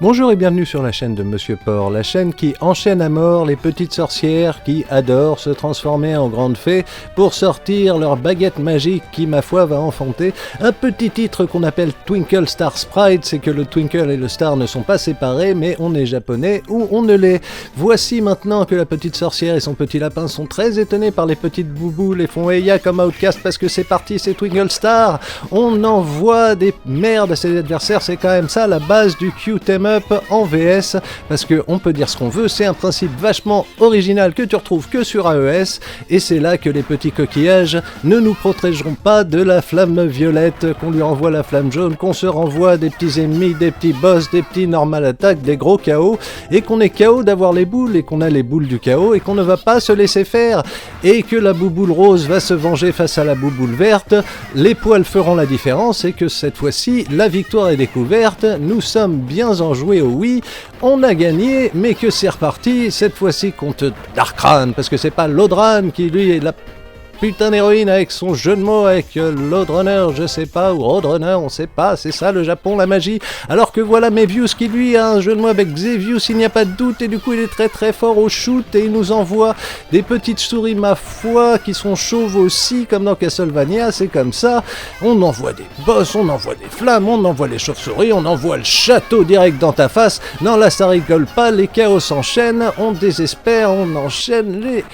Bonjour et bienvenue sur la chaîne de Monsieur Porc, la chaîne qui enchaîne à mort les petites sorcières qui adorent se transformer en grandes fées pour sortir leur baguette magique qui, ma foi, va enfanter un petit titre qu'on appelle Twinkle Star Sprite. C'est que le Twinkle et le Star ne sont pas séparés, mais on est japonais ou on ne l'est. Voici maintenant que la petite sorcière et son petit lapin sont très étonnés par les petites bouboules et font Eya comme Outcast parce que c'est parti, c'est Twinkle Star. On envoie des merdes à ses adversaires, c'est quand même ça la base du Q-Tem Up en VS, parce qu'on peut dire ce qu'on veut, c'est un principe vachement original que tu retrouves que sur AES, et c'est là que les petits coquillages ne nous protégeront pas de la flamme violette, qu'on lui renvoie la flamme jaune, qu'on se renvoie des petits ennemis, des petits boss, des petits normal attaques, des gros chaos, et qu'on est KO d'avoir les boules, et qu'on a les boules du chaos, et qu'on ne va pas se laisser faire, et que la bouboule rose va se venger face à la bouboule verte, les poils feront la différence, et que cette fois-ci, la victoire est découverte, nous sommes bien enjoués au oui, on a gagné, mais que c'est reparti, cette fois-ci contre Darkran, parce que c'est pas Lodran qui lui est la putain d'héroïne avec son jeu de mots avec Loadrunner, je sais pas, ou Roadrunner, on sait pas, c'est ça le Japon, la magie, alors que voilà Mevius qui lui a un jeu de mots avec Xevious, il n'y a pas de doute, et du coup il est très très fort au shoot, et il nous envoie des petites souris, ma foi, qui sont chauves aussi, comme dans Castlevania, c'est comme ça, on envoie des boss, on envoie des flammes, on envoie les chauves-souris, on envoie le château direct dans ta face, non là ça rigole pas, les chaos s'enchaînent, on désespère, on enchaîne les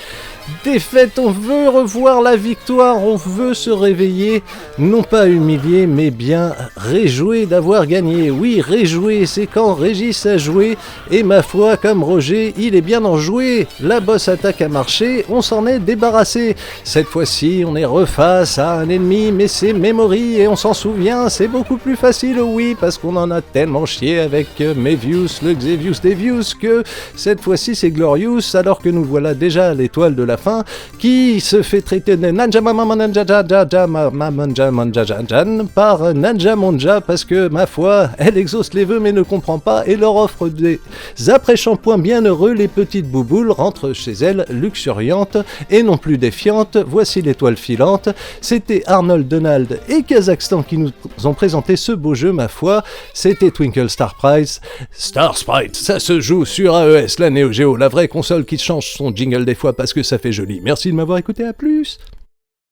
défaite, on veut revoir la victoire, on veut se réveiller, non pas humilié, mais bien réjoui d'avoir gagné. Oui, réjoui, c'est quand Régis a joué, et ma foi, comme Roger, il est bien enjoué. La boss attaque a marché, on s'en est débarrassé. Cette fois-ci, on est reface à un ennemi, mais c'est Memory, et on s'en souvient, c'est beaucoup plus facile, oui, parce qu'on en a tellement chié avec Mevius, le Xevious Devious, que cette fois-ci c'est Glorious, alors que nous voilà déjà à l'étoile de la fin, qui se fait traiter de Nanja par Nanja Monja parce que, ma foi, elle exauce les vœux mais ne comprend pas et leur offre des après-shampoings bien heureux. Les petites bouboules rentrent chez elle luxuriantes et non plus défiantes. Voici l'étoile filante. C'était Arnold, Donald et Kazakhstan qui nous ont présenté ce beau jeu, ma foi. C'était Twinkle Star Prize. Star Sprite, ça se joue sur AES, la Neo Geo, la vraie console qui change son jingle des fois parce que ça fait joli. Merci de m'avoir écouté, à plus.